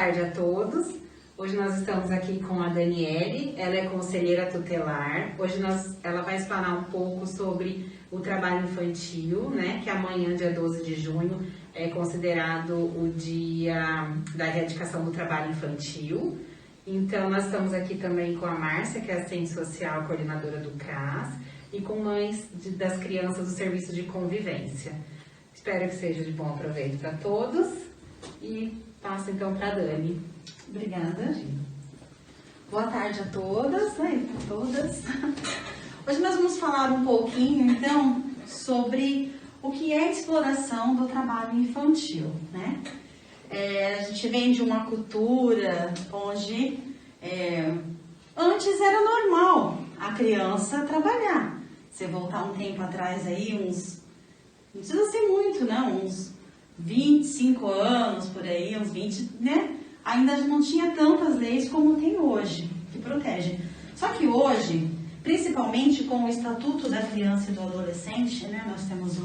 tarde a todos. Hoje nós estamos aqui com a Daniele, ela é conselheira tutelar. Hoje ela vai explanar um pouco sobre o trabalho infantil, né? Que amanhã, dia 12 de junho, é considerado o dia da erradicação do trabalho infantil. Então, nós estamos aqui também com a Márcia, que é assistente social, coordenadora do CRAS, e com mães das crianças do serviço de convivência. Espero que seja de bom aproveito para todos e passo então para a Dani. Obrigada. Boa tarde a todas, Hoje nós vamos falar um pouquinho, então, sobre o que é a exploração do trabalho infantil, né? A gente vem de uma cultura onde antes era normal a criança trabalhar. Você voltar um tempo atrás aí, não precisa ser muito, não, uns 25 anos por aí, uns 20, né? Ainda não tinha tantas leis como tem hoje, que protegem. Só que hoje, principalmente com o Estatuto da Criança e do Adolescente, né? Nós temos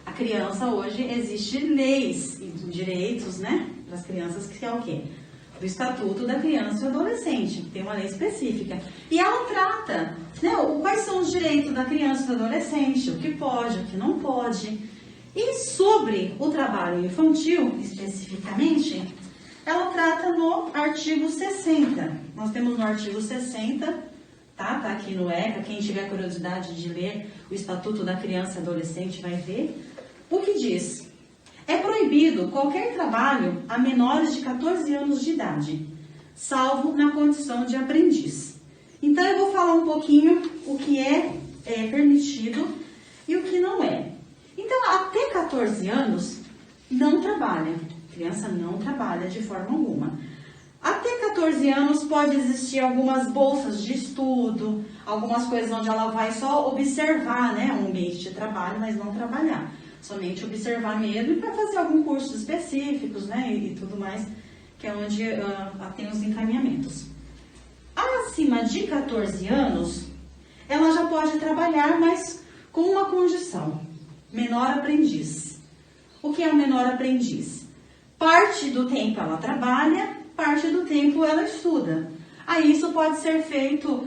a criança hoje, existem leis e direitos, né? Para as crianças, que é o quê? Do Estatuto da Criança e do Adolescente, que tem uma lei específica. E ela trata, né? Quais são os direitos da criança e do adolescente, o que pode, o que não pode. E sobre o trabalho infantil, especificamente, ela trata no artigo 60. Nós temos no artigo 60, tá aqui no ECA, quem tiver curiosidade de ler o Estatuto da Criança e Adolescente vai ver. O que diz? É proibido qualquer trabalho a menores de 14 anos de idade, salvo na condição de aprendiz. Então eu vou falar um pouquinho o que é permitido e o que não é. Então, até 14 anos não trabalha. A criança não trabalha de forma alguma. Até 14 anos pode existir algumas bolsas de estudo, algumas coisas onde ela vai só observar, né, um ambiente de trabalho, mas não trabalhar. Somente observar mesmo e para fazer alguns cursos específicos, né, e tudo mais, que é onde tem os encaminhamentos. Acima de 14 anos, ela já pode trabalhar, mas com uma condição: menor aprendiz. O que é o menor aprendiz? Parte do tempo ela trabalha, parte do tempo ela estuda. Aí isso pode ser feito,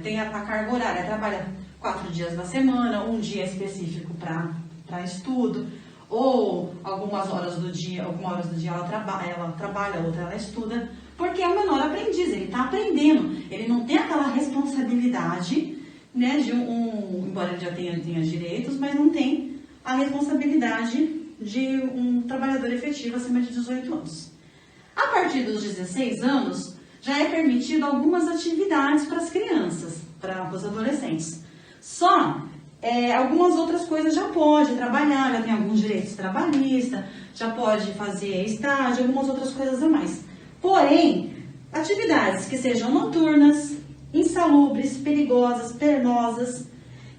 tem a carga horária, trabalha 4 dias na semana, um dia específico para estudo, ou algumas horas do dia ela trabalha, outra ela estuda, porque é o menor aprendiz, ele está aprendendo, ele não tem aquela responsabilidade, né, embora ele já tenha direitos, mas não tem a responsabilidade de um trabalhador efetivo acima de 18 anos. A partir dos 16 anos, já é permitido algumas atividades para as crianças, para os adolescentes. Só algumas outras coisas já pode trabalhar, já tem alguns direitos trabalhistas, já pode fazer estágio, algumas outras coisas a mais. Porém, atividades que sejam noturnas, insalubres, perigosas, penosas,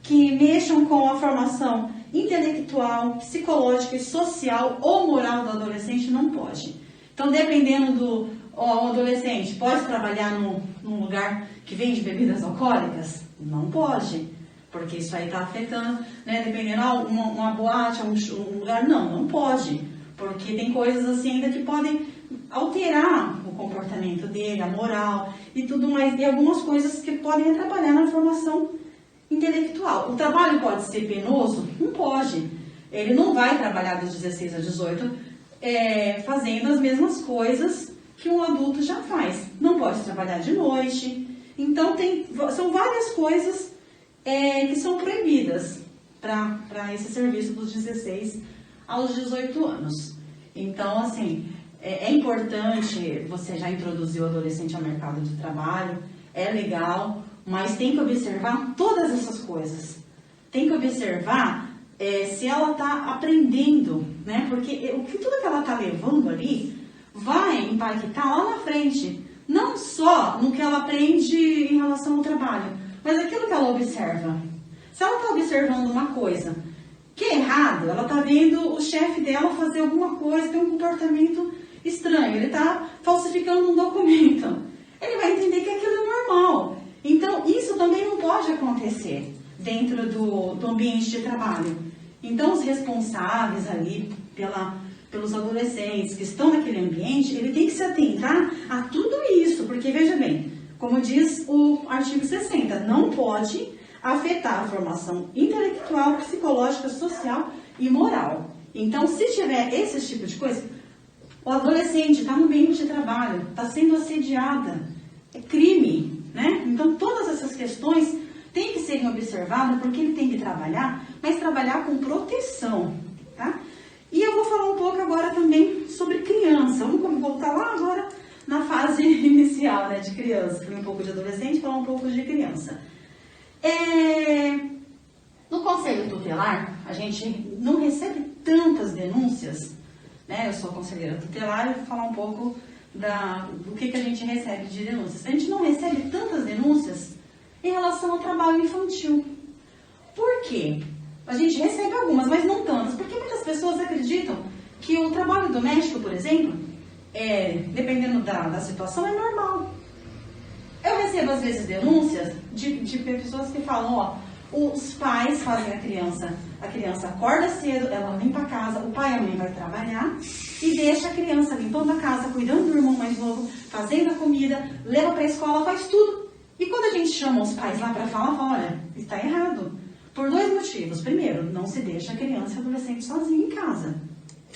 que mexam com a formação intelectual, psicológica e social ou moral do adolescente, não pode. Então, dependendo do adolescente, pode trabalhar num lugar que vende bebidas alcoólicas? Não pode, porque isso aí está afetando, né? Dependendo, uma boate, um lugar, não pode, porque tem coisas assim ainda que podem alterar o comportamento dele, a moral e tudo mais, e algumas coisas que podem atrapalhar na formação intelectual. O trabalho pode ser penoso? Não pode. Ele não vai trabalhar dos 16 a 18 fazendo as mesmas coisas que um adulto já faz. Não pode trabalhar de noite. Então, são várias coisas que são proibidas para esse serviço dos 16 aos 18 anos. Então, assim, é importante você já introduzir o adolescente ao mercado de trabalho, é legal, mas tem que observar todas essas coisas. Tem que observar se ela está aprendendo, né? Porque tudo que ela está levando ali vai impactar lá na frente. Não só no que ela aprende em relação ao trabalho, mas aquilo que ela observa. Se ela está observando uma coisa que é errado, ela está vendo o chefe dela fazer alguma coisa, tem um comportamento estranho, ele está falsificando um documento. Ele vai entender que aquilo é normal. Então, isso também não pode acontecer dentro do ambiente de trabalho. Então, os responsáveis ali pelos adolescentes que estão naquele ambiente, ele tem que se atentar a tudo isso, porque veja bem, como diz o artigo 60, não pode afetar a formação intelectual, psicológica, social e moral. Então, se tiver esse tipo de coisa, o adolescente está no ambiente de trabalho, está sendo assediada, é crime, né? Então, todas essas questões têm que serem observadas, porque ele tem que trabalhar, mas trabalhar com proteção, tá? E eu vou falar um pouco agora também sobre criança. Vamos voltar lá agora na fase inicial, né, de criança. Falei um pouco de adolescente, falar um pouco de criança. No Conselho Tutelar, a gente não recebe tantas denúncias, né? Eu sou conselheira tutelar e vou falar um pouco do que a gente recebe de denúncias. A gente não recebe tantas denúncias em relação ao trabalho infantil. Por quê? A gente recebe algumas, mas não tantas, porque muitas pessoas acreditam que o trabalho doméstico, por exemplo, dependendo da situação, é normal. Eu recebo às vezes denúncias de pessoas que falam, ó, os pais fazem a criança acorda cedo, ela limpa a casa, o pai e a mãe vai trabalhar e deixa a criança limpando a casa, cuidando do irmão mais novo, fazendo a comida, leva para a escola, faz tudo. E quando a gente chama os pais lá para falar, fala, olha, está errado. Por 2 motivos. Primeiro, não se deixa a criança e adolescente sozinha em casa.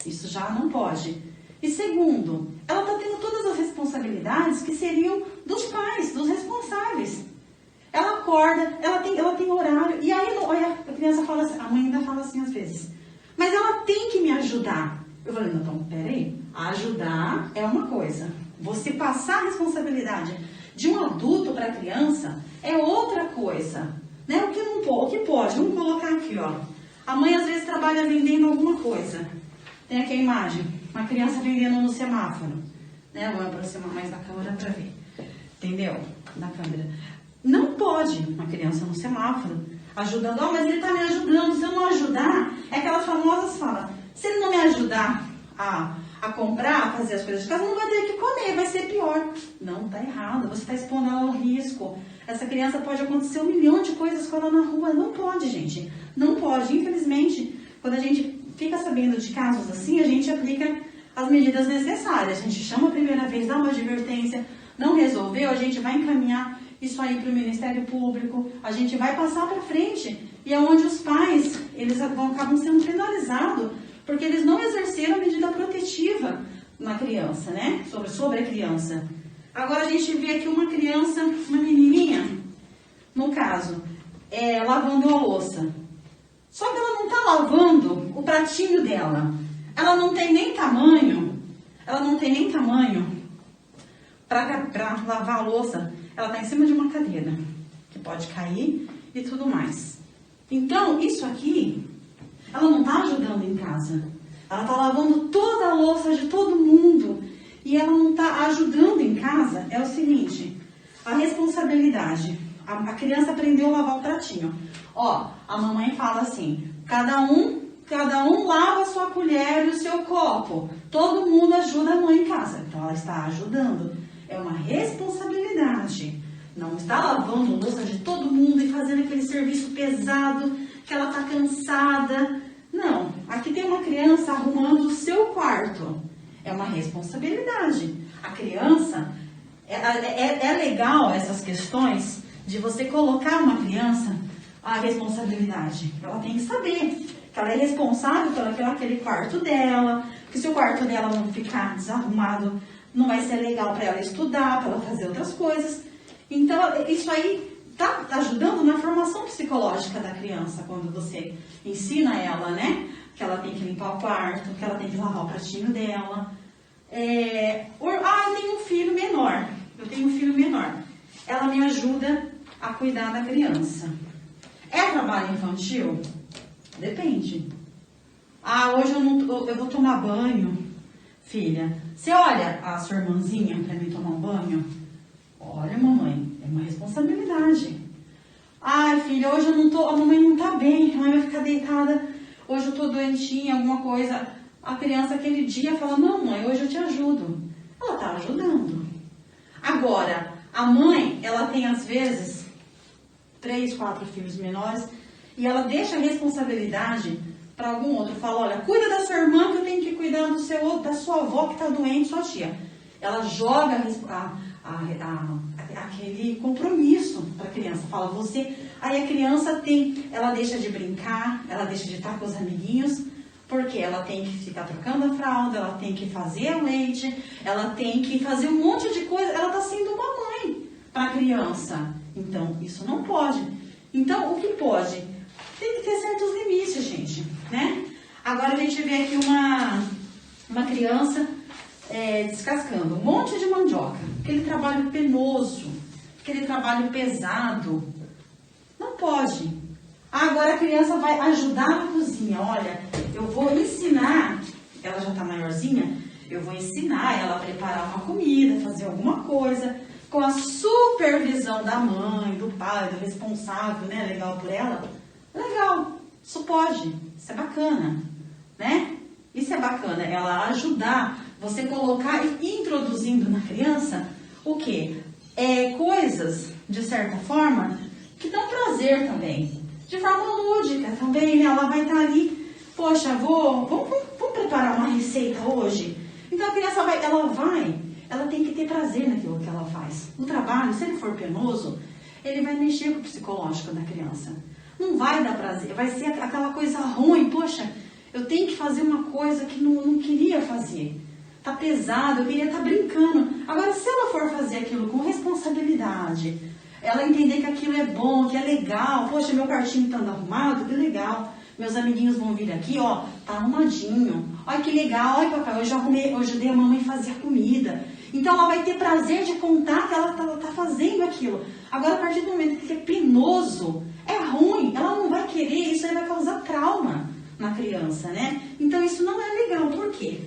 Isso já não pode. E segundo, ela está tendo todas as responsabilidades que seriam dos pais, dos responsáveis. Ela acorda, ela tem horário, e aí a criança fala assim, a mãe ainda fala assim às vezes, mas ela tem que me ajudar. Eu falei, não, então, peraí, ajudar é uma coisa. Você passar a responsabilidade de um adulto para a criança é outra coisa. Né? O que não pode, o que pode? Vamos colocar aqui, ó. A mãe às vezes trabalha vendendo alguma coisa. Tem aqui a imagem, uma criança vendendo no semáforo. Né? Vou aproximar mais da câmera para ver. Entendeu? Da câmera. Não pode uma criança no semáforo ajudando. Oh, mas ele está me ajudando. Se eu não ajudar, é aquelas famosas falas. Se ele não me ajudar a comprar, a fazer as coisas de casa, não vai ter que comer, vai ser pior. Não, está errado. Você está expondo ela ao risco. Essa criança pode acontecer 1 milhão de coisas com ela na rua. Não pode, gente. Não pode. Infelizmente, quando a gente fica sabendo de casos assim, a gente aplica as medidas necessárias. A gente chama a primeira vez, dá uma advertência. Não resolveu, a gente vai encaminhar isso aí para o Ministério Público. A gente vai passar para frente. E é onde os pais, eles acabam sendo penalizados, porque eles não exerceram a medida protetiva na criança, né? Sobre a criança. Agora a gente vê aqui uma criança, uma menininha, no caso, lavando a louça. Só que ela não está lavando o pratinho dela. Ela não tem nem tamanho para lavar a louça. Ela está em cima de uma cadeira, que pode cair e tudo mais. Então, isso aqui, ela não está ajudando em casa. Ela está lavando toda a louça de todo mundo. E ela não está ajudando em casa. É o seguinte, a responsabilidade. A criança aprendeu a lavar o pratinho. Ó, a mamãe fala assim, cada um lava a sua colher e o seu copo. Todo mundo ajuda a mãe em casa. Então ela está ajudando. É uma responsabilidade. Não está lavando a louça de todo mundo e fazendo aquele serviço pesado, que ela está cansada. Não, aqui tem uma criança arrumando o seu quarto. É uma responsabilidade. A criança, é legal essas questões de você colocar uma criança a responsabilidade. Ela tem que saber que ela é responsável pelo aquele quarto dela, que se o quarto dela não ficar desarrumado, não vai ser legal para ela estudar, para ela fazer outras coisas. Então, isso aí está ajudando na formação psicológica da criança, quando você ensina ela, né? Que ela tem que limpar o quarto, que ela tem que lavar o pratinho dela. Eu tenho um filho menor. Ela me ajuda a cuidar da criança. É trabalho infantil? Depende. Hoje eu vou tomar banho. Filha, você olha a sua irmãzinha para mim tomar um banho? Olha, mamãe, é uma responsabilidade. Ai, filha, hoje a mamãe não tá bem, a mãe vai ficar deitada, hoje eu tô doentinha, alguma coisa. A criança aquele dia fala, não, mãe, hoje eu te ajudo. Ela tá ajudando. Agora, a mãe, ela tem às vezes 3, 4 filhos menores e ela deixa a responsabilidade para algum outro, fala, olha, cuida da sua irmã que eu tenho que cuidar da sua avó que está doente, sua tia. Ela joga aquele compromisso para a criança, fala, você... Aí a criança ela deixa de brincar, ela deixa de estar com os amiguinhos, porque ela tem que ficar trocando a fralda, ela tem que fazer o leite, ela tem que fazer um monte de coisa, ela está sendo uma mãe para a criança. Então, isso não pode. Então, o que pode? Tem que ter certos limites, gente, né? Agora a gente vê aqui uma criança descascando um monte de mandioca, aquele trabalho penoso, aquele trabalho pesado. Não pode. Agora a criança vai ajudar na cozinha. Olha, eu vou ensinar, ela já está maiorzinha, eu vou ensinar ela a preparar uma comida, fazer alguma coisa, com a supervisão da mãe, do pai, do responsável, né? Legal por ela. Legal, isso pode, isso é bacana, né? Isso é bacana, ela ajudar, você colocar e introduzindo na criança o quê? Coisas, de certa forma, que dão prazer também. De forma lúdica também, né? Ela vai estar ali, poxa, vamos preparar uma receita hoje? Então a criança ela tem que ter prazer naquilo que ela faz. No trabalho, se ele for penoso, ele vai mexer com o psicológico da criança. Não vai dar prazer, vai ser aquela coisa ruim, poxa, eu tenho que fazer uma coisa que não queria fazer. Tá pesado, eu queria estar brincando. Agora, se ela for fazer aquilo com responsabilidade, ela entender que aquilo é bom, que é legal, poxa, meu quartinho tá arrumado, que legal. Meus amiguinhos vão vir aqui, ó, tá arrumadinho. Olha que legal, olha papai, eu ajudei a mamãe a fazer comida. Então ela vai ter prazer de contar que ela tá fazendo aquilo. Agora, a partir do momento que é penoso, é ruim, ela não vai querer, isso aí vai causar trauma na criança, né? Então isso não é legal, por quê?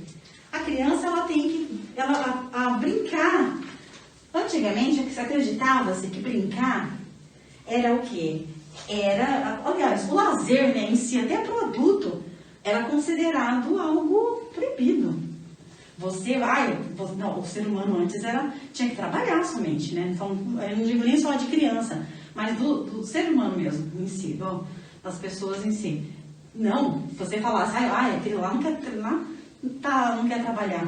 A criança, ela tem que brincar. Antigamente, se acreditava-se que brincar era o quê? Aliás, o lazer, né, em si, até para o adulto, era considerado algo proibido. O ser humano antes tinha que trabalhar somente, né? Então, eu não digo nem só de criança, mas do ser humano mesmo, em si, das pessoas em si. Não, você falasse, aquele lá não quer trabalhar,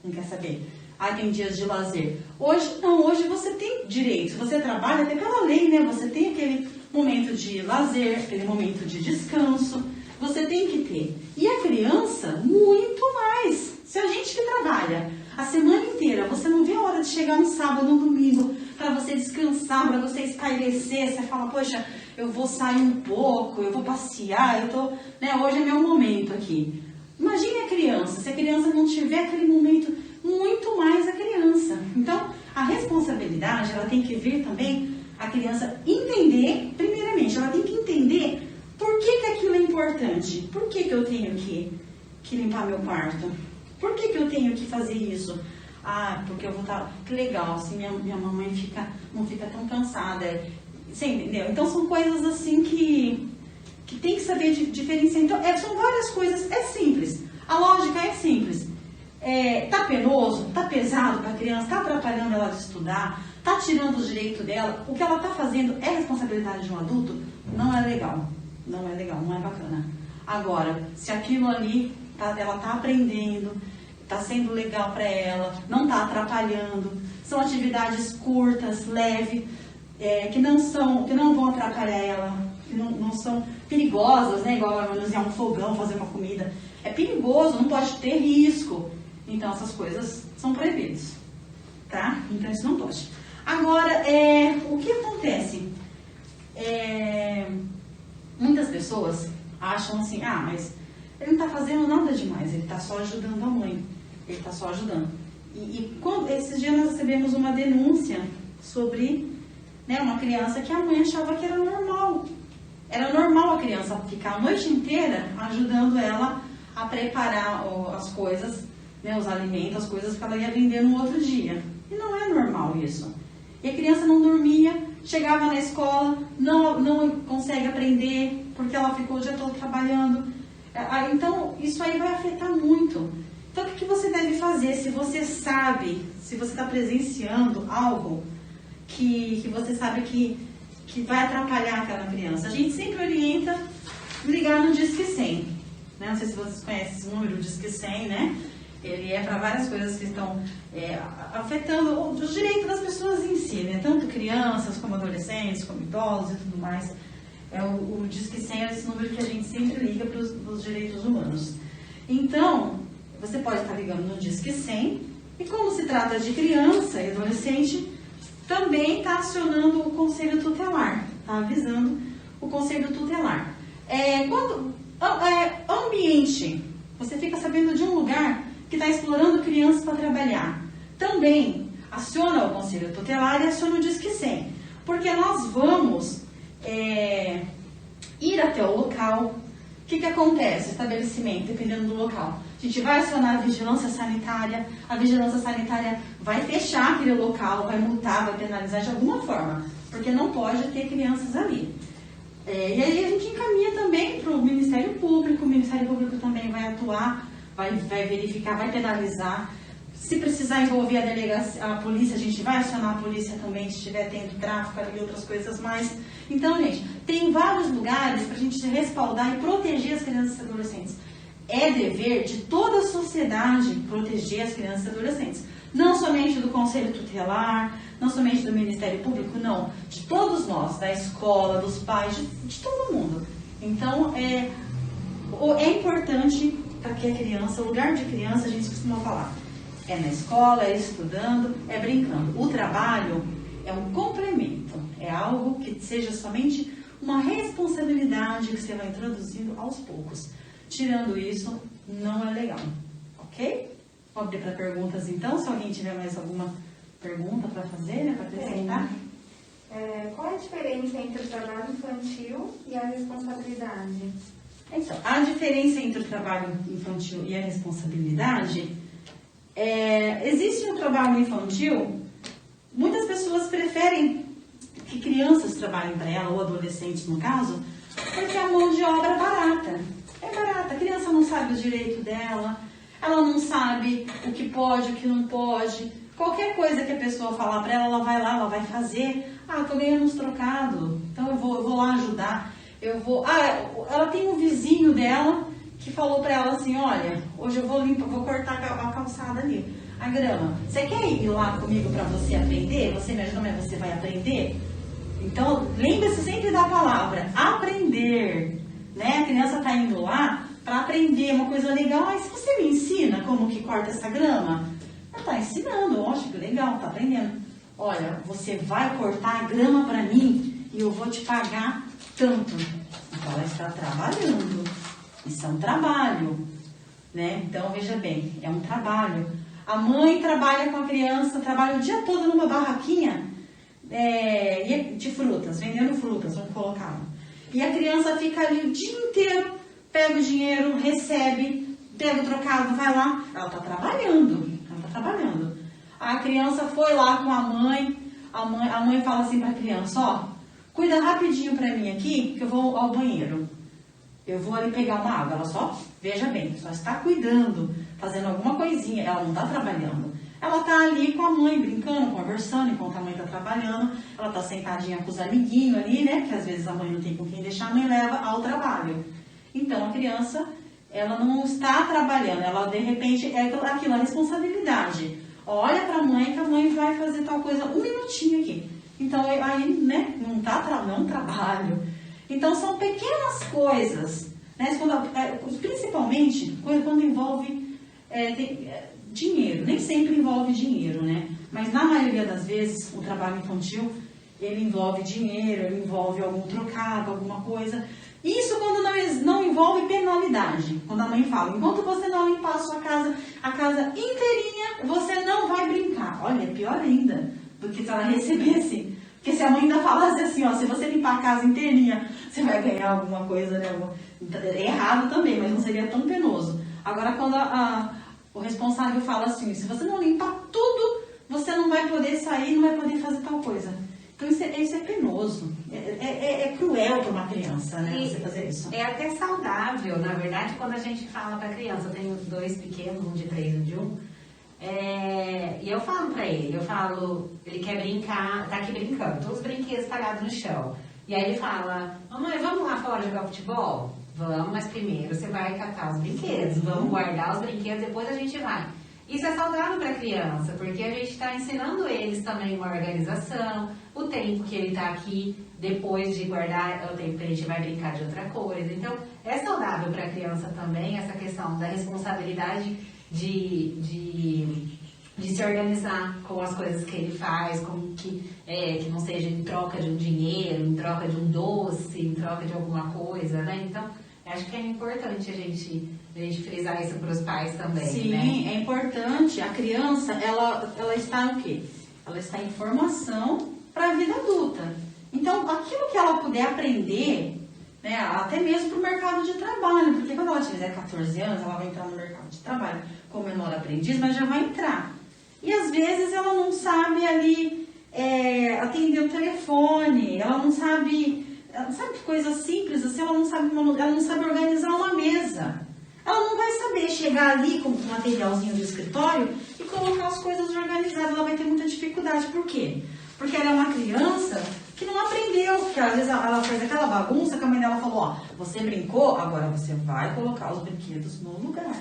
não quer saber. Tem dias de lazer. Hoje não, hoje você tem direito, você trabalha até pela lei, né? Você tem aquele momento de lazer, aquele momento de descanso, você tem que ter. E a criança, muito mais. Se a gente que trabalha a semana inteira, você não vê a hora de chegar no sábado, no domingo, para você descansar, para você espairecer, você fala, poxa, eu vou sair um pouco, eu vou passear, hoje é meu momento aqui. Imagine a criança, se a criança não tiver aquele momento, muito mais a criança. Então, a responsabilidade, ela tem que vir também a criança entender, primeiramente, ela tem que entender por que aquilo é importante. Por que eu tenho que limpar meu quarto? Por que eu tenho que fazer isso? Porque eu vou estar... Que legal, assim, minha mamãe não fica tão cansada. Você entendeu? Então, são coisas assim que tem que saber diferenciar. Então, são várias coisas, é simples. A lógica é simples. Tá penoso, tá pesado para a criança, tá atrapalhando ela de estudar, tá tirando os direitos dela, o que ela tá fazendo é responsabilidade de um adulto, não é legal, não é bacana. Agora, se aquilo ali, ela tá aprendendo, tá sendo legal para ela, não tá atrapalhando, são atividades curtas, leves, que não vão atrapalhar ela, que não são perigosas, né? Igual manusear um fogão, fazer uma comida. É perigoso, não pode ter risco. Então, essas coisas são proibidas, tá? Então, isso não pode. Agora, o que acontece? Muitas pessoas acham assim, mas ele não está fazendo nada demais, ele está só ajudando a mãe, ele está só ajudando. Esses dias nós recebemos uma denúncia sobre uma criança que a mãe achava que era normal. Era normal a criança ficar a noite inteira ajudando ela a preparar as coisas, os alimentos, as coisas que ela ia vender no outro dia. E não é normal isso. E a criança não dormia, chegava na escola, não consegue aprender, porque ela ficou o dia todo trabalhando. Então, isso aí vai afetar muito. Então, o que você deve fazer se você sabe, se você está presenciando algo que você sabe que vai atrapalhar aquela criança? A gente sempre orienta ligar no Disque 100. né? Não sei se vocês conhecem esse número, o Disque 100, né? Ele é para várias coisas que estão afetando os direitos das pessoas em si, né? Tanto crianças, como adolescentes, como idosos e tudo mais. O Disque 100 é esse número que a gente sempre liga para os direitos humanos. Então, você pode estar ligando no Disque 100 e como se trata de criança e adolescente, também está acionando o Conselho Tutelar, está avisando o Conselho Tutelar. Ambiente, você fica sabendo de um lugar que está explorando crianças para trabalhar. Também aciona o Conselho Tutelar e aciona o Disque 100, porque nós vamos ir até o local. O que acontece? Estabelecimento, dependendo do local. A gente vai acionar a vigilância sanitária vai fechar aquele local, vai multar, vai penalizar de alguma forma, porque não pode ter crianças ali. E aí a gente encaminha também para o Ministério Público, o Ministério Público também vai atuar, vai verificar, vai penalizar. Se precisar envolver a polícia, a gente vai acionar a polícia também, se estiver tendo tráfico ali e outras coisas mais. Então, gente, tem vários lugares para a gente se respaldar e proteger as crianças e adolescentes. É dever de toda a sociedade proteger as crianças e adolescentes. Não somente do Conselho Tutelar, não somente do Ministério Público, não. De todos nós, da escola, dos pais, de todo mundo. Então, é importante para que a criança, o lugar de criança, a gente costuma falar, é na escola, é estudando, é brincando. O trabalho é um complemento, é algo que seja somente uma responsabilidade que você vai introduzindo aos poucos. Tirando isso, não é legal, ok? Vou abrir para perguntas então, se alguém tiver mais alguma pergunta para fazer, né, para acrescentar. Qual é a diferença entre o trabalho infantil e a responsabilidade? Então, a diferença entre o trabalho infantil e a responsabilidade existe no trabalho infantil, muitas pessoas preferem que crianças trabalhem para ela, ou adolescentes no caso, porque a mão de obra é barata. É barata, a criança não sabe o direito dela, ela não sabe o que pode, o que não pode. Qualquer coisa que a pessoa falar para ela, ela vai lá, ela vai fazer. Tô ganhando uns trocados, então eu vou lá ajudar. Ela tem um vizinho dela que falou para ela assim, olha, hoje eu vou cortar a calçada ali, a grama. Você quer ir lá comigo para você aprender? Você me ajuda, mas você vai aprender? Então, lembre-se sempre da palavra, aprender. Né? A criança está indo lá para aprender uma coisa legal. Mas se você me ensina como que corta essa grama, ela está ensinando, lógico, legal, está aprendendo. Olha, você vai cortar a grama para mim e eu vou te pagar tanto. Então ela está trabalhando. Isso é um trabalho, né? Então veja bem, é um trabalho. A mãe trabalha com a criança, trabalha o dia todo numa barraquinha de frutas, vendendo frutas, vamos colocar. E a criança fica ali o dia inteiro, pega o dinheiro, recebe, pega o trocado, vai lá. Ela está trabalhando, A criança foi lá com a mãe fala assim para a criança, cuida rapidinho para mim aqui, que eu vou ao banheiro. Eu vou ali pegar uma água. Ela só, veja bem, só está cuidando, fazendo alguma coisinha, ela não está trabalhando. Ela está ali com a mãe, brincando, conversando, enquanto a mãe está trabalhando. Ela está sentadinha com os amiguinhos ali, né? Porque às vezes a mãe não tem com quem deixar, a mãe leva ao trabalho. Então a criança, ela não está trabalhando, ela de repente é aquilo, a responsabilidade. Olha para a mãe que a mãe vai fazer tal coisa, um minutinho aqui. Então aí, né? Não é um trabalho. Então são pequenas coisas, né? Principalmente quando envolve dinheiro, nem sempre envolve dinheiro, né? Mas na maioria das vezes o trabalho infantil, ele envolve dinheiro, ele envolve algum trocado, alguma coisa. Isso quando não envolve penalidade. Quando a mãe fala, enquanto você não limpar a sua casa, a casa inteirinha, você não vai brincar. Olha, é pior ainda do que se ela recebesse. Porque se a mãe ainda falasse assim, se você limpar a casa inteirinha, você vai ganhar alguma coisa, né? Errado também, mas não seria tão penoso. Agora, quando o responsável fala assim, se você não limpar tudo, você não vai poder sair, não vai poder fazer tal coisa. Então isso é penoso, é cruel para uma criança, né, você fazer isso. É até saudável, na verdade, quando a gente fala para a criança, eu tenho 2 pequenos, um de 3 e um de 1, e eu falo para ele, ele quer brincar, tá aqui brincando, todos os brinquedos espalhados no chão. E aí ele fala, mamãe, vamos lá fora jogar futebol? Vamos, mas primeiro você vai catar os brinquedos, vamos guardar os brinquedos, depois a gente vai. Isso é saudável para a criança, porque a gente está ensinando eles também uma organização, o tempo que ele está aqui, depois de guardar, é o tempo que a gente vai brincar de outra coisa. Então, é saudável para a criança também essa questão da responsabilidade de se organizar com as coisas que ele faz, como que não seja em troca de um dinheiro, em troca de um doce, em troca de alguma coisa, né? Então, acho que é importante a gente frisar isso para os pais também, Sim, né? é importante. A criança, ela está o quê? Ela está em formação para a vida adulta. Então, aquilo que ela puder aprender, né, até mesmo para o mercado de trabalho, porque quando ela tiver 14 anos, ela vai entrar no mercado de trabalho como menor aprendiz, mas já vai entrar. E às vezes ela não sabe ali atender o telefone, ela não sabe coisas simples, assim, ela não sabe organizar uma mesa. Ela não vai saber chegar ali com o materialzinho do escritório e colocar as coisas organizadas, ela vai ter muita dificuldade. Por quê? Porque ela é uma criança que não aprendeu, porque às vezes ela faz aquela bagunça que a mãe dela falou, ó, você brincou, agora você vai colocar os brinquedos no lugar.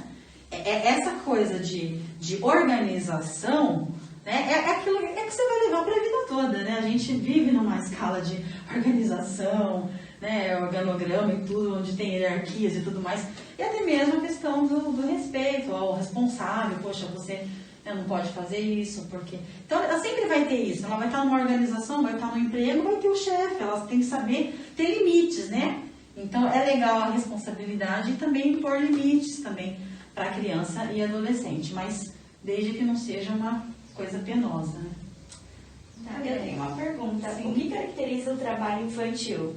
Essa coisa de organização, né, é aquilo que você vai levar para a vida toda, né? A gente vive numa escala de organização, né, organograma e tudo, onde tem hierarquias e tudo mais. E até mesmo a questão do respeito ao responsável. Poxa, você não pode fazer isso, porque... Então, ela sempre vai ter isso. Ela vai estar numa organização, vai estar no emprego, vai ter o chefe. Ela tem que saber ter limites, né? Então, é legal a responsabilidade e também impor limites também para a criança e adolescente, mas desde que não seja uma coisa penosa, né? Eu tenho uma pergunta. Sim. O que caracteriza o trabalho infantil?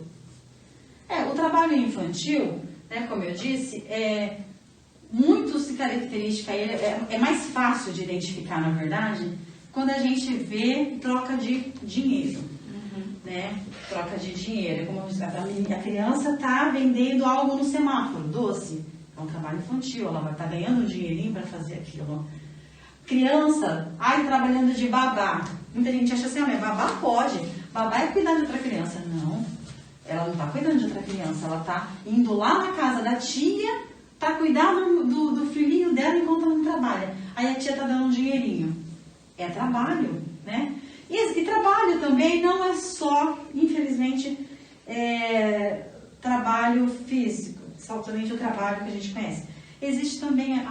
O trabalho infantil, né, como eu disse, muito se caracteriza, é mais fácil de identificar, na verdade, quando a gente vê troca de dinheiro. Né? Troca de dinheiro. Como a criança está vendendo algo no semáforo, doce. É um trabalho infantil, ela vai estar ganhando um dinheirinho para fazer aquilo. Criança, trabalhando de babá. Muita gente acha assim, mas babá pode. Babá é cuidar de outra criança. Não, ela não está cuidando de outra criança. Ela está indo lá na casa da tia para cuidar do filhinho dela enquanto ela não trabalha. Aí a tia está dando um dinheirinho. É trabalho, né? E trabalho também não é só, infelizmente, trabalho físico. Somente o trabalho que a gente conhece. Existe também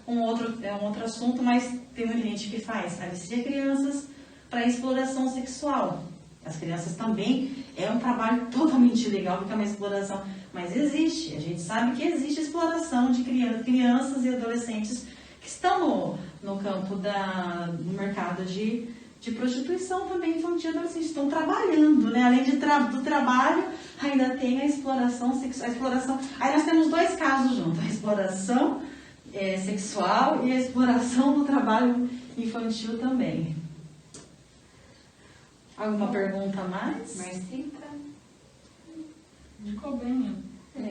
um outro assunto, mas tem muita gente que faz alistar crianças para exploração sexual. As crianças também é um trabalho totalmente ilegal, porque é uma exploração, mas existe. A gente sabe que existe exploração de crianças e adolescentes que estão no campo do mercado de prostituição também infantil e adolescente, estão trabalhando, né? Além do trabalho, ainda tem a exploração sexual. Aí nós temos dois casos juntos, a exploração sexual e a exploração do trabalho infantil também. Alguma pergunta a mais? Marcita? Ficou bem.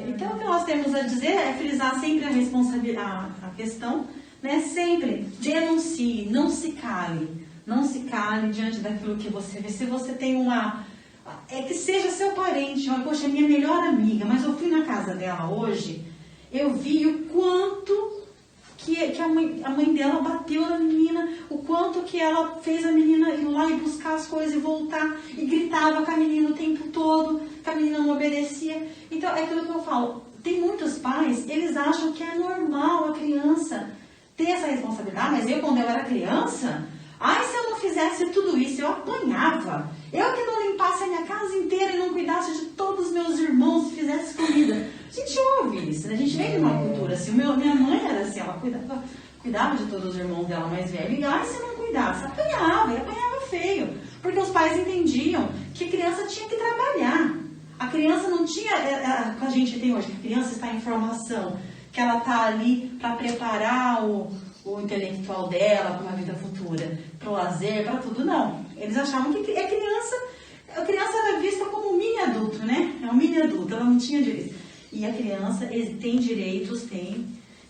Então, o que nós temos a dizer é frisar sempre a responsabilidade, a questão, né? Sempre denuncie, não se cale. Não se cale diante daquilo que você vê. Se você tem que seja seu parente, poxa, minha melhor amiga, mas eu fui na casa dela hoje, eu vi o quanto que a mãe dela bateu na menina, o quanto que ela fez a menina ir lá e buscar as coisas e voltar, e gritava com a menina o tempo todo, que a menina não obedecia. Então, é aquilo que eu falo, tem muitos pais, eles acham que é normal a criança ter essa responsabilidade, mas eu, quando eu era criança... se eu não fizesse tudo isso, eu apanhava. Eu que não limpasse a minha casa inteira e não cuidasse de todos os meus irmãos e fizesse comida. A gente ouve isso, né? A gente vem de uma cultura assim. Minha mãe era assim, ela cuidava de todos os irmãos dela mais velhos. E se eu não cuidasse, apanhava, e apanhava feio. Porque os pais entendiam que a criança tinha que trabalhar. A criança não tinha, que a gente tem hoje, que a criança está em formação, que ela está ali para preparar o intelectual dela para uma vida futura, para o lazer, para tudo. Não. Eles achavam que a criança era vista como um mini adulto, né? É um mini adulto, ela não tinha direitos. E a criança tem direitos,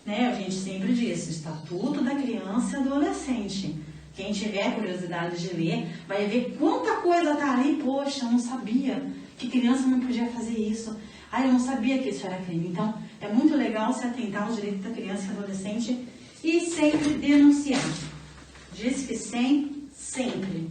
né? A gente sempre diz, o Estatuto da Criança e Adolescente. Quem tiver curiosidade de ler, vai ver quanta coisa tá ali. Poxa, eu não sabia que criança não podia fazer isso. Eu não sabia que isso era crime. Então, é muito legal se atentar aos direitos da criança e adolescente e sempre denunciar. Diz que sempre.